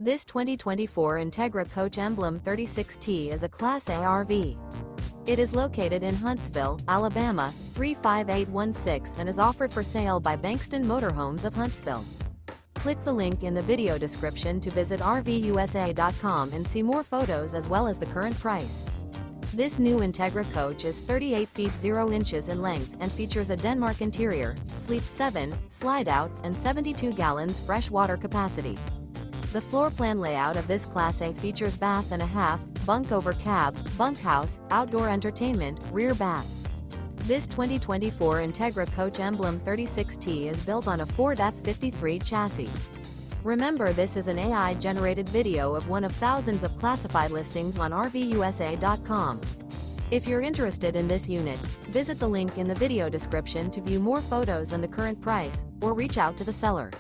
This 2024 Entegra Coach Emblem 36T is a Class A RV. It is located in Huntsville, Alabama, 35816 and is offered for sale by Bankston Motorhomes of Huntsville. Click the link in the video description to visit RVUSA.com and see more photos as well as the current price. This new Entegra Coach is 38 feet 0 inches in length and features a Denmark interior, sleeps 7, slide-out, and 72 gallons fresh water capacity. The floor plan layout of this Class A features bath and a half, bunk over cab, bunkhouse, outdoor entertainment, rear bath. This 2024 Entegra Coach Emblem 36T is built on a Ford F53 chassis. Remember, this is an AI-generated video of one of thousands of classified listings on RVUSA.com. If you're interested in this unit, visit the link in the video description to view more photos and the current price, or reach out to the seller.